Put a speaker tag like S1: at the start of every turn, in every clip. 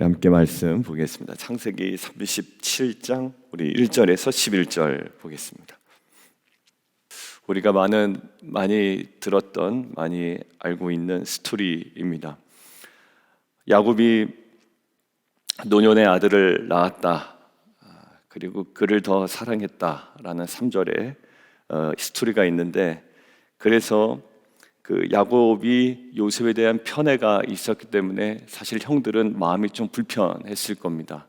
S1: 우리 함께 말씀 보겠습니다. 창세기 37장 우리 1절에서 11절 보겠습니다. 우리가 많이 들었던, 많이 알고 있는 스토리입니다. 야곱이 노년의 아들을 낳았다. 그리고 그를 더 사랑했다라는 3절에 스토리가 있는데, 그래서 그 야곱이 요셉에 대한 편애가 있었기 때문에 사실 형들은 마음이 좀 불편했을 겁니다.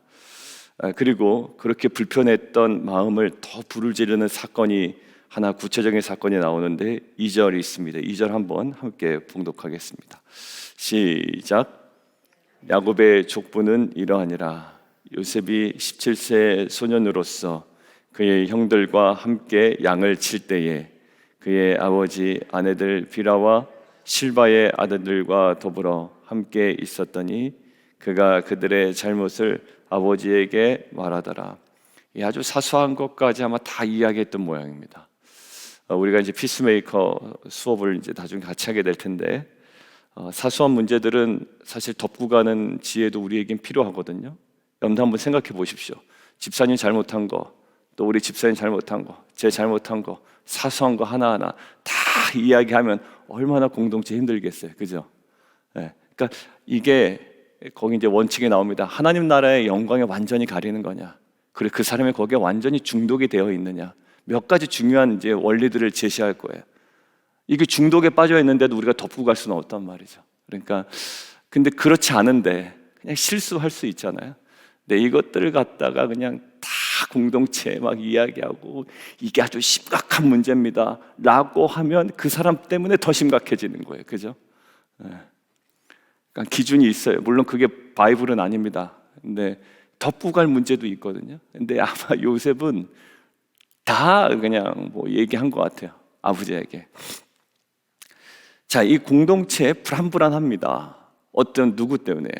S1: 그리고 그렇게 불편했던 마음을 더 불을 지르는 사건이 하나, 구체적인 사건이 나오는데 2절이 있습니다. 2절 한번 함께 봉독하겠습니다. 시작. 야곱의 족보는 이러하니라. 요셉이 17세 소년으로서 그의 형들과 함께 양을 칠 때에 그의 아버지 아내들 비라와 실바의 아들들과 더불어 함께 있었더니 그가 그들의 잘못을 아버지에게 말하더라. 이 아주 사소한 것까지 아마 다 이야기했던 모양입니다. 우리가 이제 피스메이커 수업을 이제 나중에 같이 하게 될 텐데, 사소한 문제들은 사실 덮고 가는 지혜도 우리에겐 필요하거든요. 여러분도 한번 생각해 보십시오. 집사님 잘못한 거, 또 우리 집사님 잘못한 거, 제 잘못한 거, 사소한 거 하나하나 다 이야기하면 얼마나 공동체 힘들겠어요, 그죠? 네. 그러니까 이게 거기 이제 원칙이 나옵니다. 하나님 나라의 영광에 완전히 가리는 거냐, 그리고 그 사람이 거기에 완전히 중독이 되어 있느냐, 몇 가지 중요한 이제 원리들을 제시할 거예요. 이게 중독에 빠져 있는데도 우리가 덮고 갈 수는 없단 말이죠. 그러니까 근데 그렇지 않은데 그냥 실수할 수 있잖아요. 근데 이것들을 갖다가 그냥 다 공동체에 막 이야기하고 이게 아주 심각한 문제입니다 라고 하면 그 사람 때문에 더 심각해지는 거예요, 그죠? 그러니까 기준이 있어요. 물론 그게 바이블은 아닙니다. 근데 덮고 갈 문제도 있거든요. 근데 아마 요셉은 다 그냥 뭐 얘기한 것 같아요, 아버지에게. 자, 이 공동체 불안합니다. 어떤 누구 때문에?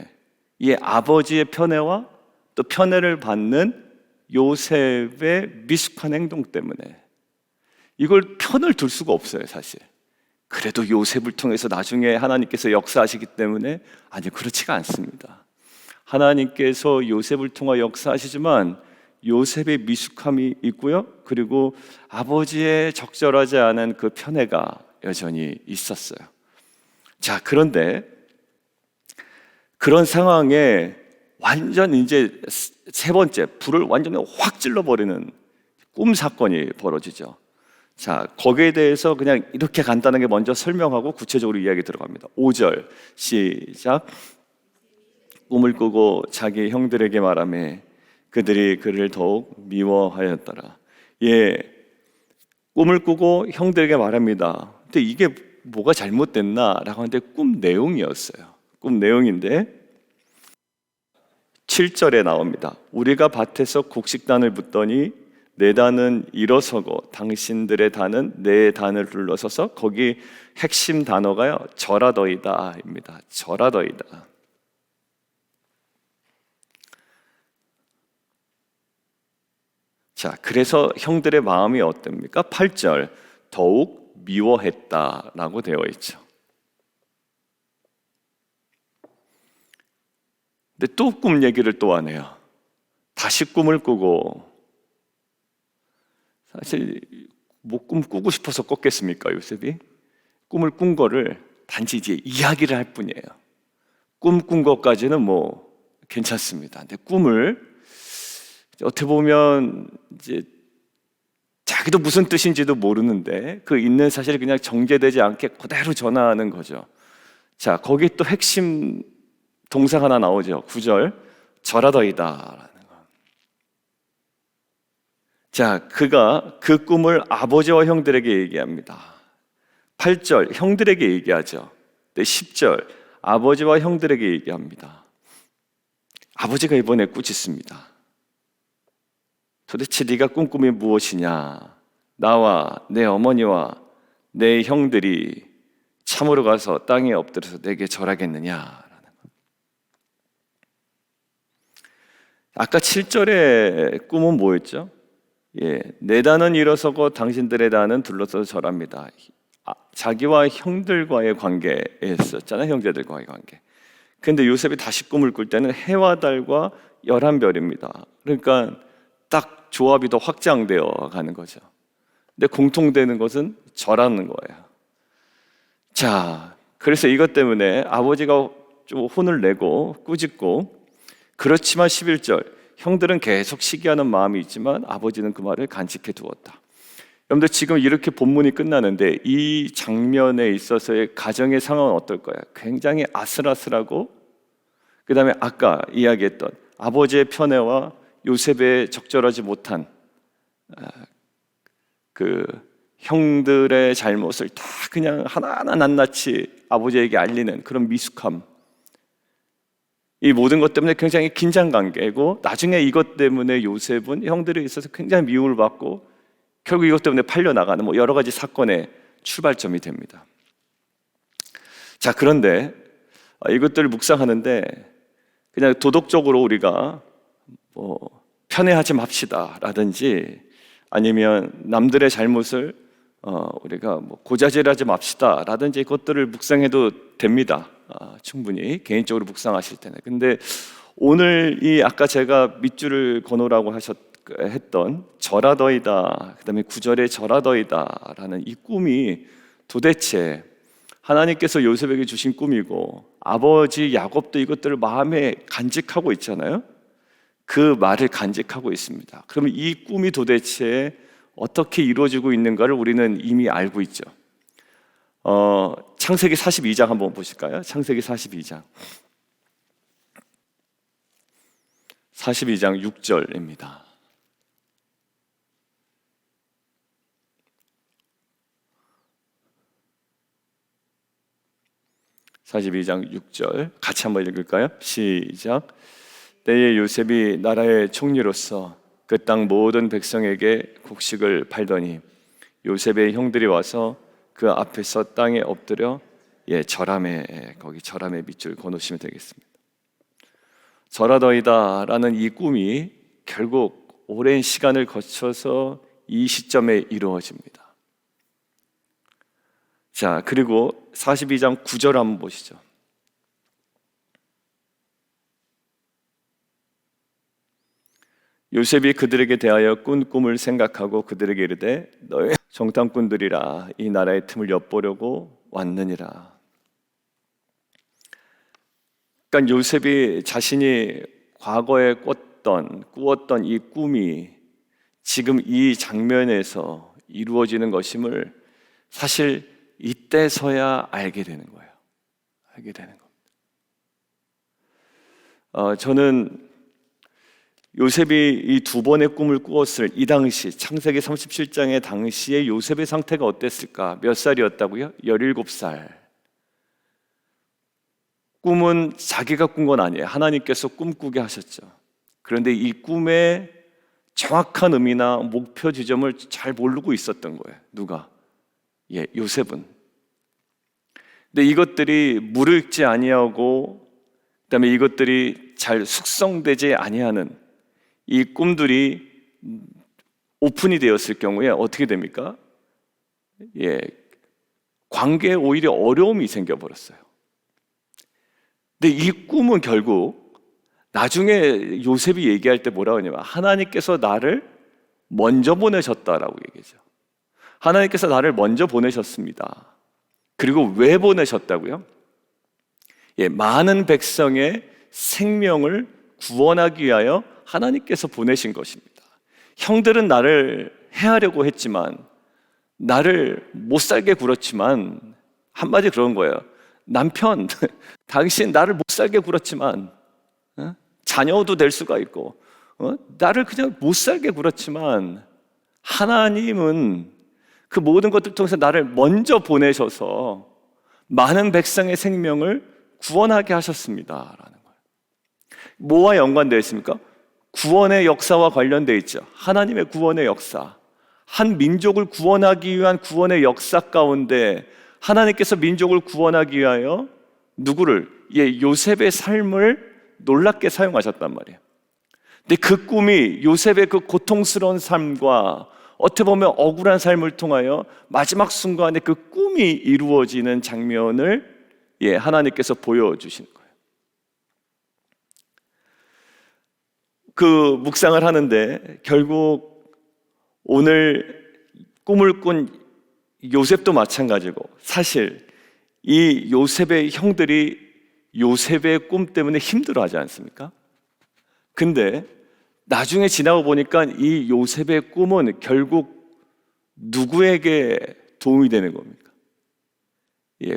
S1: 이 아버지의 편애와 또 편애를 받는 요셉의 미숙한 행동 때문에. 이걸 편을 둘 수가 없어요, 사실. 그래도 요셉을 통해서 나중에 하나님께서 역사하시기 때문에, 아니, 그렇지가 않습니다. 하나님께서 요셉을 통해 역사하시지만 요셉의 미숙함이 있고요, 그리고 아버지의 적절하지 않은 그 편애가 여전히 있었어요. 자, 그런데 그런 상황에 완전 이제 세 번째, 불을 완전히 확 찔러버리는 꿈 사건이 벌어지죠. 자, 거기에 대해서 그냥 이렇게 간단하게 먼저 설명하고 구체적으로 이야기 들어갑니다. 5절 시작. 꿈을 꾸고 자기 형들에게 말하며 그들이 그를 더욱 미워하였더라. 예, 꿈을 꾸고 형들에게 말합니다. 근데 이게 뭐가 잘못됐나? 라고 하는데 꿈 내용이었어요. 꿈 내용인데 7절에 나옵니다. 우리가 밭에서 곡식단을 붙더니 내 단은 일어서고 당신들의 단은 내 단을 둘러서서, 거기 핵심 단어가요, 절하더이다 입니다. 절하더이다. 자, 그래서 형들의 마음이 어떻습니까? 8절, 더욱 미워했다라고 되어 있죠. 근데 또 꿈 얘기를 또 하네요. 다시 꿈을 꾸고, 사실 뭐 꿈 꾸고 싶어서 꿨겠습니까, 요셉이? 꿈을 꾼 거를 단지 이제 이야기를 할 뿐이에요. 꿈 꾼 것까지는 뭐 괜찮습니다. 근데 꿈을 어떻게 보면 이제 자기도 무슨 뜻인지도 모르는데 그 있는 사실을 그냥 정제되지 않게 그대로 전하는 거죠. 자, 거기 또 핵심 동사가 하나 나오죠. 9절, 절하더이다. 자, 그가 그 꿈을 아버지와 형들에게 얘기합니다. 8절, 형들에게 얘기하죠. 10절, 아버지와 형들에게 얘기합니다. 아버지가 이번에 꾸짖습니다. 도대체 네가 꾼 꿈이 무엇이냐? 나와 내 어머니와 내 형들이 참으로 가서 땅에 엎드려서 내게 절하겠느냐? 아까 7절의 꿈은 뭐였죠? 예, 내 단은 일어서고 당신들의 단은 둘러서서 절합니다. 자기와 형들과의 관계였었잖아요. 형제들과의 관계. 근데 요셉이 다시 꿈을 꿀 때는 해와 달과 11별입니다. 그러니까 딱 조합이 더 확장되어 가는 거죠. 근데 공통되는 것은 저라는 거예요. 자, 그래서 이것 때문에 아버지가 좀 혼을 내고 꾸짖고, 그렇지만 11절, 형들은 계속 시기하는 마음이 있지만 아버지는 그 말을 간직해 두었다. 여러분들, 지금 이렇게 본문이 끝나는데 이 장면에 있어서의 가정의 상황은 어떨까요? 굉장히 아슬아슬하고, 그 다음에 아까 이야기했던 아버지의 편애와 요셉의 적절하지 못한 그 형들의 잘못을 다 그냥 하나하나 낱낱이 아버지에게 알리는 그런 미숙함, 이 모든 것 때문에 굉장히 긴장관계고, 나중에 이것 때문에 요셉은 형들에 있어서 굉장히 미움을 받고 결국 이것 때문에 팔려나가는 여러 가지 사건의 출발점이 됩니다. 자, 그런데 이것들을 묵상하는데 그냥 도덕적으로 우리가 편애하지 맙시다 라든지, 아니면 남들의 잘못을 우리가 고자질하지 맙시다 라든지, 그것들을 묵상해도 됩니다. 충분히 개인적으로 묵상하실 때는. 근데 오늘 이 아까 제가 밑줄을 거놓으라고 했던 절하더이다, 그 다음에 9절의 절하더이다 라는 이 꿈이 도대체 하나님께서 요셉에게 주신 꿈이고, 아버지 야곱도 이것들을 마음에 간직하고 있잖아요. 그 말을 간직하고 있습니다. 그러면 이 꿈이 도대체 어떻게 이루어지고 있는가를 우리는 이미 알고 있죠. 창세기 42장 한번 보실까요? 창세기 42장 6절입니다. (42장 6절) 같이 한번 읽을까요? 시작. 때에 요셉이 나라의 총리로서 그 땅 모든 백성에게 곡식을 팔더니 요셉의 형들이 와서 그 앞에서 땅에 엎드려 절하매, 거기 절하매 밑줄 거놓으시면 되겠습니다. 절하더이다 라는 이 꿈이 결국 오랜 시간을 거쳐서 이 시점에 이루어집니다. 자, 그리고 42장 9절 한번 보시죠. 요셉이 그들에게 대하여 꾼 꿈을 생각하고 그들에게 이르되 너희 정탐꾼들이라 이 나라의 틈을 엿보려고 왔느니라. 그러니까 요셉이 자신이 과거에 꾸었던 이 꿈이 지금 이 장면에서 이루어지는 것임을 사실 이때서야 알게 되는 거예요. 알게 되는 겁니다. 저는 요셉이 이 두 번의 꿈을 꾸었을 이 당시, 창세기 37장의 당시에 요셉의 상태가 어땠을까? 몇 살이었다고요? 17살. 꿈은 자기가 꾼 건 아니에요. 하나님께서 꿈꾸게 하셨죠. 그런데 이 꿈의 정확한 의미나 목표 지점을 잘 모르고 있었던 거예요. 누가? 요셉은. 근데 이것들이 무르익지 아니하고, 그다음에 이것들이 잘 숙성되지 아니하는 이 꿈들이 오픈이 되었을 경우에 어떻게 됩니까? 관계에 오히려 어려움이 생겨버렸어요. 근데 이 꿈은 결국 나중에 요셉이 얘기할 때 뭐라고 하냐면 하나님께서 나를 먼저 보내셨다라고 얘기하죠. 하나님께서 나를 먼저 보내셨습니다. 그리고 왜 보내셨다고요? 많은 백성의 생명을 구원하기 위하여 하나님께서 보내신 것입니다. 형들은 나를 해하려고 했지만, 나를 못 살게 굴었지만, 한마디 그런 거예요. 남편, 당신 나를 못 살게 굴었지만, 자녀도 될 수가 있고, 나를 그냥 못 살게 굴었지만, 하나님은 그 모든 것들 통해서 나를 먼저 보내셔서 많은 백성의 생명을 구원하게 하셨습니다 라는 거예요. 뭐와 연관되어 있습니까? 구원의 역사와 관련되어 있죠. 하나님의 구원의 역사, 한 민족을 구원하기 위한 구원의 역사 가운데 하나님께서 민족을 구원하기 위하여 누구를? 요셉의 삶을 놀랍게 사용하셨단 말이에요. 근데 그 꿈이 요셉의 그 고통스러운 삶과 어떻게 보면 억울한 삶을 통하여 마지막 순간에 그 꿈이 이루어지는 장면을 하나님께서 보여주시는 거예요. 그 묵상을 하는데 결국 오늘 꿈을 꾼 요셉도 마찬가지고, 사실 이 요셉의 형들이 요셉의 꿈 때문에 힘들어하지 않습니까? 근데 나중에 지나고 보니까 이 요셉의 꿈은 결국 누구에게 도움이 되는 겁니까?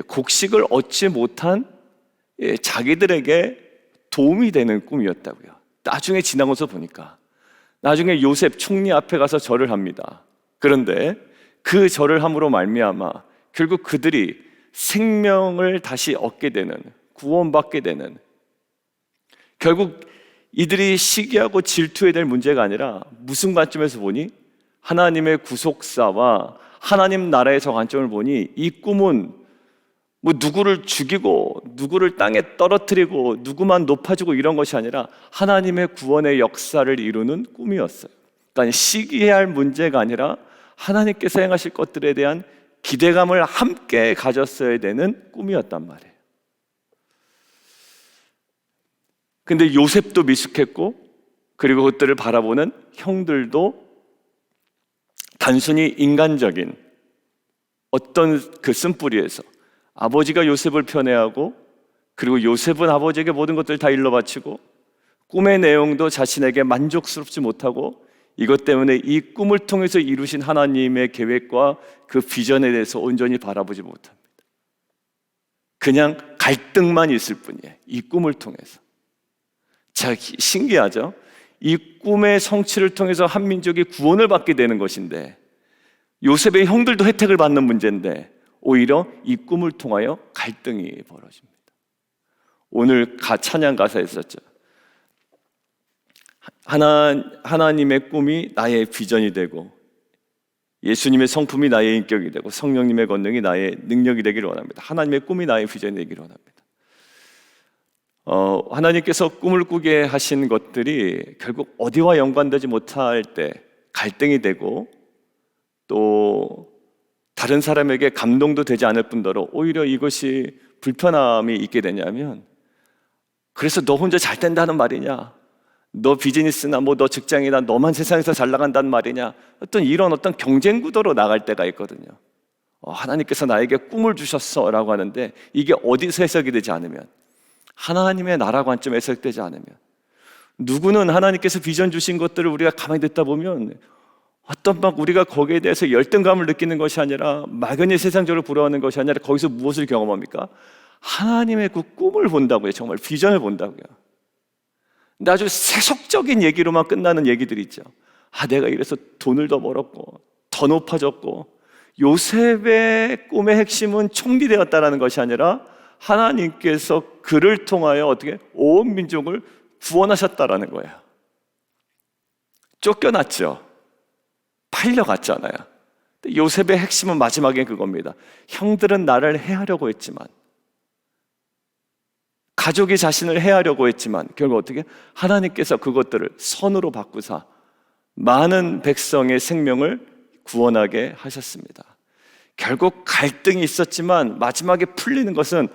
S1: 곡식을 얻지 못한 자기들에게 도움이 되는 꿈이었다고요. 나중에 지나고서 보니까, 나중에 요셉 총리 앞에 가서 절을 합니다. 그런데 그 절을 함으로 말미암아 결국 그들이 생명을 다시 얻게 되는, 구원받게 되는, 결국 이들이 시기하고 질투해야 될 문제가 아니라 무슨 관점에서 보니, 하나님의 구속사와 하나님 나라에서 관점을 보니 이 꿈은 뭐 누구를 죽이고 누구를 땅에 떨어뜨리고 누구만 높아지고 이런 것이 아니라 하나님의 구원의 역사를 이루는 꿈이었어요. 그러니까 시기해야 할 문제가 아니라 하나님께서 행하실 것들에 대한 기대감을 함께 가졌어야 되는 꿈이었단 말이에요. 근데 요셉도 미숙했고, 그리고 그것들을 바라보는 형들도 단순히 인간적인 어떤 그 쓴뿌리에서 아버지가 요셉을 편애하고, 그리고 요셉은 아버지에게 모든 것들을 다 일러바치고, 꿈의 내용도 자신에게 만족스럽지 못하고, 이것 때문에 이 꿈을 통해서 이루신 하나님의 계획과 그 비전에 대해서 온전히 바라보지 못합니다. 그냥 갈등만 있을 뿐이에요, 이 꿈을 통해서. 자, 신기하죠? 이 꿈의 성취를 통해서 한 민족이 구원을 받게 되는 것인데, 요셉의 형들도 혜택을 받는 문제인데 오히려 이 꿈을 통하여 갈등이 벌어집니다. 오늘 찬양 가사에 있었죠. 하나님의 꿈이 나의 비전이 되고, 예수님의 성품이 나의 인격이 되고, 성령님의 권능이 나의 능력이 되기를 원합니다. 하나님의 꿈이 나의 비전이 되기를 원합니다. 하나님께서 꿈을 꾸게 하신 것들이 결국 어디와 연관되지 못할 때 갈등이 되고, 또 다른 사람에게 감동도 되지 않을 뿐더러 오히려 이것이 불편함이 있게 되냐면, 그래서 너 혼자 잘 된다는 말이냐, 너 비즈니스나 뭐 너 직장이나 너만 세상에서 잘 나간다는 말이냐, 어떤 경쟁 구도로 나갈 때가 있거든요. 하나님께서 나에게 꿈을 주셨어 라고 하는데, 이게 어디서 해석이 되지 않으면, 하나님의 나라 관점에 해석되지 않으면, 누구는 하나님께서 비전 주신 것들을 우리가 가만히 듣다 보면 우리가 거기에 대해서 열등감을 느끼는 것이 아니라, 막연히 세상적으로 부러워하는 것이 아니라 거기서 무엇을 경험합니까? 하나님의 그 꿈을 본다고요. 정말 비전을 본다고요. 근데 아주 세속적인 얘기로만 끝나는 얘기들이 있죠. 내가 이래서 돈을 더 벌었고 더 높아졌고. 요셉의 꿈의 핵심은 총리 되었다라는 것이 아니라 하나님께서 그를 통하여 어떻게 온 민족을 구원하셨다라는 거예요. 쫓겨났죠. 팔려갔잖아요. 요셉의 핵심은 마지막에 그겁니다. 형들은 나를 해하려고 했지만, 가족이 자신을 해하려고 했지만, 결국 어떻게 하나님께서 그것들을 선으로 바꾸사 많은 백성의 생명을 구원하게 하셨습니다. 결국 갈등이 있었지만 마지막에 풀리는 것은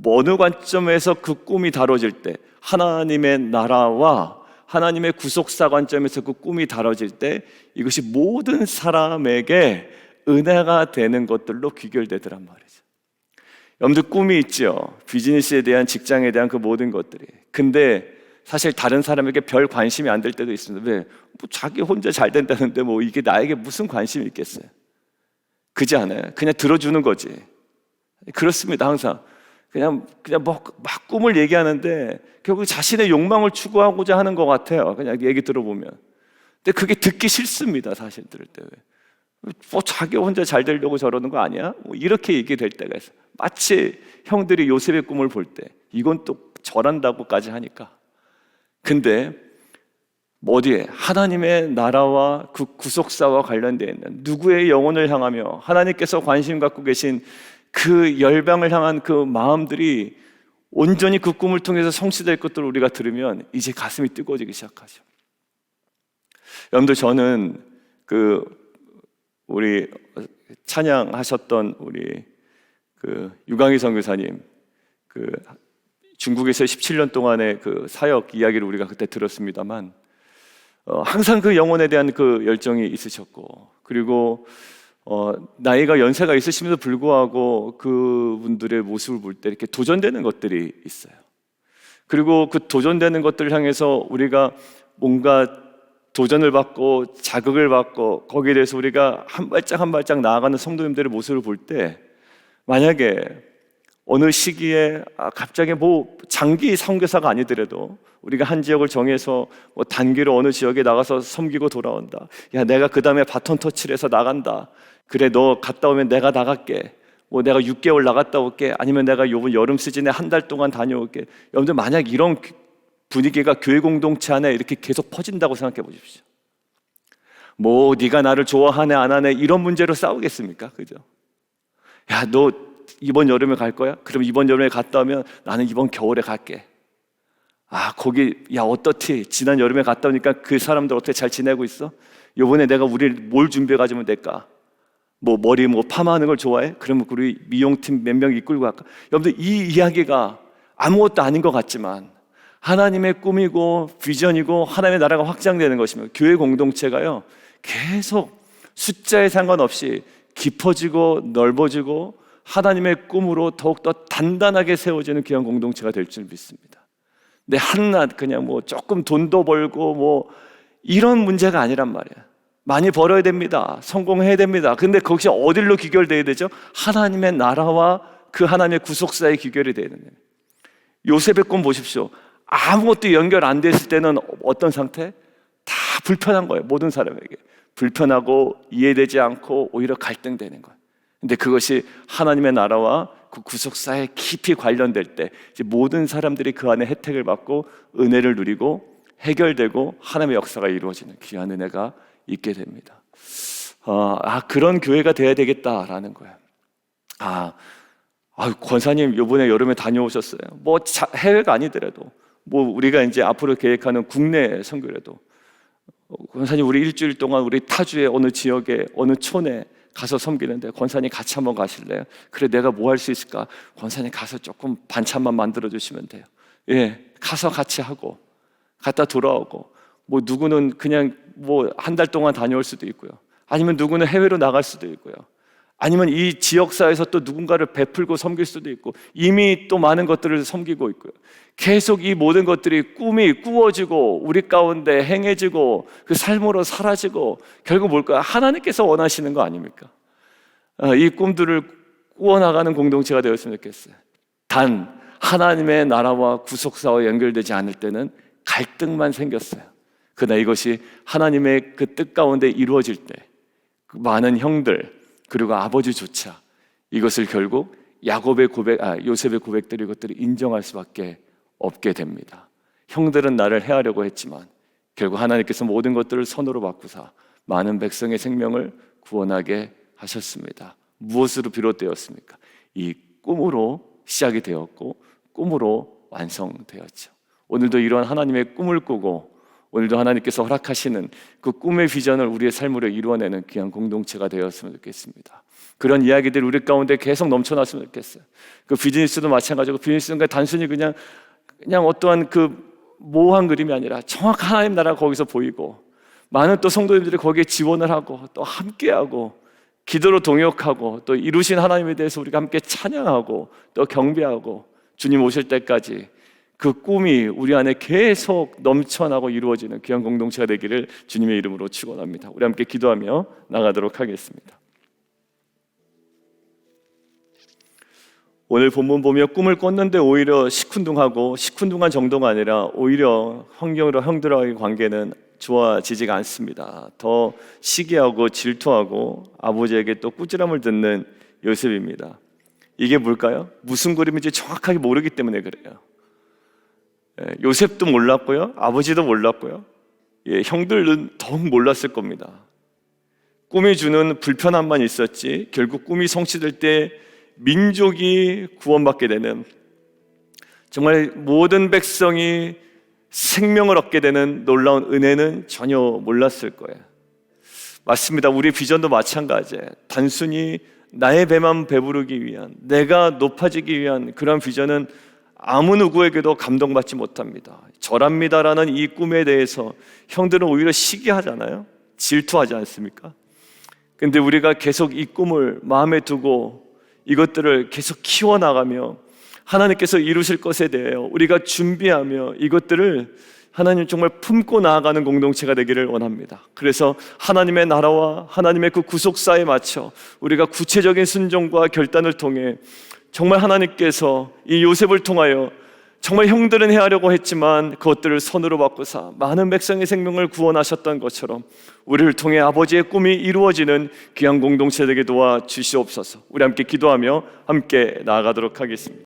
S1: 어느 관점에서 그 꿈이 다뤄질 때, 하나님의 나라와 하나님의 구속사 관점에서 그 꿈이 다뤄질 때 이것이 모든 사람에게 은혜가 되는 것들로 귀결되더란 말이죠. 여러분들 꿈이 있죠. 비즈니스에 대한, 직장에 대한 그 모든 것들이. 근데 사실 다른 사람에게 별 관심이 안 될 때도 있습니다. 왜? 자기 혼자 잘 된다는데 이게 나에게 무슨 관심이 있겠어요? 그지 않아요? 그냥 들어주는 거지. 그렇습니다. 항상 그냥 막 꿈을 얘기하는데 결국 자신의 욕망을 추구하고자 하는 것 같아요. 그냥 얘기 들어보면. 근데 그게 듣기 싫습니다. 사실 들을 때. 자기 혼자 잘 되려고 저러는 거 아니야? 이렇게 얘기될 때가 있어요. 마치 형들이 요셉의 꿈을 볼 때 이건 또 절한다고까지 하니까. 근데 어디에 하나님의 나라와 그 구속사와 관련되어 있는 누구의 영혼을 향하며 하나님께서 관심 갖고 계신 그 열방을 향한 그 마음들이 온전히 그 꿈을 통해서 성취될 것들을 우리가 들으면 이제 가슴이 뜨거워지기 시작하죠. 여러분들, 저는 우리 찬양하셨던 우리 유광희 선교사님 중국에서 17년 동안의 그 사역 이야기를 우리가 그때 들었습니다만, 항상 그 영혼에 대한 그 열정이 있으셨고, 그리고 나이가 연세가 있으심에도 불구하고 그분들의 모습을 볼 때 이렇게 도전되는 것들이 있어요. 그리고 그 도전되는 것들을 향해서 우리가 뭔가 도전을 받고 자극을 받고 거기에 대해서 우리가 한 발짝 한 발짝 나아가는 성도님들의 모습을 볼 때, 만약에 어느 시기에 갑자기 뭐 장기 선교사가 아니더라도 우리가 한 지역을 정해서 뭐 단기로 어느 지역에 나가서 섬기고 돌아온다. 야, 내가 그 다음에 바톤 터치를 해서 나간다. 그래, 너 갔다 오면 내가 나갈게. 뭐 내가 6개월 나갔다 올게. 아니면 내가 요번 여름 시즌에 한 달 동안 다녀올게. 여러분들 만약 이런 분위기가 교회 공동체 안에 이렇게 계속 퍼진다고 생각해 보십시오. 뭐 네가 나를 좋아하네 안 하네 이런 문제로 싸우겠습니까? 그죠? 야, 너 이번 여름에 갈 거야? 그럼 이번 여름에 갔다 오면 나는 이번 겨울에 갈게. 거기 야 어떻지? 지난 여름에 갔다 오니까 그 사람들 어떻게 잘 지내고 있어? 요번에 내가 우리 뭘 준비해 가지면 될까? 뭐 머리 뭐 파마하는 걸 좋아해? 그러면 우리 미용팀 몇 명 이끌고 갈까? 여러분들 이 이야기가 아무것도 아닌 것 같지만 하나님의 꿈이고 비전이고 하나님의 나라가 확장되는 것이며, 교회 공동체가요 계속 숫자에 상관없이 깊어지고 넓어지고 하나님의 꿈으로 더욱더 단단하게 세워지는 귀한 공동체가 될 줄 믿습니다. 근데 한낱 그냥 뭐 조금 돈도 벌고 뭐 이런 문제가 아니란 말이에요. 많이 벌어야 됩니다. 성공해야 됩니다. 근데 거기서 어디로 귀결돼야 되죠? 하나님의 나라와 그 하나님의 구속사에 귀결이 되는 거예요. 요셉의 꿈 보십시오. 아무것도 연결 안 됐을 때는 어떤 상태? 다 불편한 거예요. 모든 사람에게 불편하고 이해되지 않고 오히려 갈등되는 거예요. 근데 그것이 하나님의 나라와 그 구속사에 깊이 관련될 때 이제 모든 사람들이 그 안에 혜택을 받고 은혜를 누리고 해결되고 하나님의 역사가 이루어지는 귀한 은혜가 있게 됩니다. 그런 교회가 돼야 되겠다라는 거예요. 권사님 이번에 여름에 다녀오셨어요. 뭐 해외가 아니더라도 뭐 우리가 이제 앞으로 계획하는 국내 선교라도 권사님 우리 일주일 동안 우리 타주의 어느 지역에 어느 촌에 가서 섬기는데 권사님 같이 한번 가실래요? 그래, 내가 뭐 할 수 있을까? 권사님 가서 조금 반찬만 만들어 주시면 돼요. 예, 가서 같이 하고 갔다 돌아오고, 뭐 누구는 그냥 뭐 한 달 동안 다녀올 수도 있고요. 아니면 누구는 해외로 나갈 수도 있고요. 아니면 이 지역사에서 또 누군가를 베풀고 섬길 수도 있고, 이미 또 많은 것들을 섬기고 있고요. 계속 이 모든 것들이 꿈이 꾸어지고 우리 가운데 행해지고 그 삶으로 사라지고, 결국 뭘까요? 하나님께서 원하시는 거 아닙니까? 이 꿈들을 꾸어나가는 공동체가 되었으면 좋겠어요. 단 하나님의 나라와 구속사와 연결되지 않을 때는 갈등만 생겼어요. 그러나 이것이 하나님의 그 뜻 가운데 이루어질 때 그 많은 형들 그리고 아버지조차 이것을 결국 요셉의 고백들이 이것들을 인정할 수밖에 없게 됩니다. 형들은 나를 해하려고 했지만 결국 하나님께서 모든 것들을 선으로 바꾸사 많은 백성의 생명을 구원하게 하셨습니다. 무엇으로 비롯되었습니까? 이 꿈으로 시작이 되었고 꿈으로 완성되었죠. 오늘도 이러한 하나님의 꿈을 꾸고 오늘도 하나님께서 허락하시는 그 꿈의 비전을 우리의 삶으로 이루어내는 귀한 공동체가 되었으면 좋겠습니다. 그런 이야기들이 우리 가운데 계속 넘쳐났으면 좋겠어요. 그 비즈니스도 마찬가지고, 비즈니스는 단순히 그냥 어떠한 그 모호한 그림이 아니라 정확한 하나님 나라가 거기서 보이고, 많은 또 성도님들이 거기에 지원을 하고 또 함께하고 기도로 동역하고 또 이루신 하나님에 대해서 우리가 함께 찬양하고 또 경배하고 주님 오실 때까지 그 꿈이 우리 안에 계속 넘쳐나고 이루어지는 귀한 공동체가 되기를 주님의 이름으로 축원합니다. 우리 함께 기도하며 나가도록 하겠습니다. 오늘 본문 보며 꿈을 꿨는데 오히려 시큰둥한 정도가 아니라 오히려 형들과의 관계는 좋아지지가 않습니다. 더 시기하고 질투하고 아버지에게 또 꾸지람을 듣는 요셉입니다. 이게 뭘까요? 무슨 그림인지 정확하게 모르기 때문에 그래요. 요셉도 몰랐고요, 아버지도 몰랐고요, 형들은 더욱 몰랐을 겁니다. 꿈이 주는 불편함만 있었지 결국 꿈이 성취될 때 민족이 구원받게 되는, 정말 모든 백성이 생명을 얻게 되는 놀라운 은혜는 전혀 몰랐을 거예요. 맞습니다. 우리 비전도 마찬가지예요. 단순히 나의 배만 배부르기 위한, 내가 높아지기 위한 그런 비전은 아무 누구에게도 감동받지 못합니다. 절합니다라는 이 꿈에 대해서 형들은 오히려 시기하잖아요. 질투하지 않습니까? 근데 우리가 계속 이 꿈을 마음에 두고 이것들을 계속 키워나가며 하나님께서 이루실 것에 대하여 우리가 준비하며 이것들을 하나님 정말 품고 나아가는 공동체가 되기를 원합니다. 그래서 하나님의 나라와 하나님의 그 구속사에 맞춰 우리가 구체적인 순종과 결단을 통해 정말 하나님께서 이 요셉을 통하여 정말 형들은 해하려고 했지만 그것들을 손으로 바꾸사 많은 백성의 생명을 구원하셨던 것처럼 우리를 통해 아버지의 꿈이 이루어지는 귀한 공동체 되게 도와주시옵소서. 우리 함께 기도하며 함께 나아가도록 하겠습니다.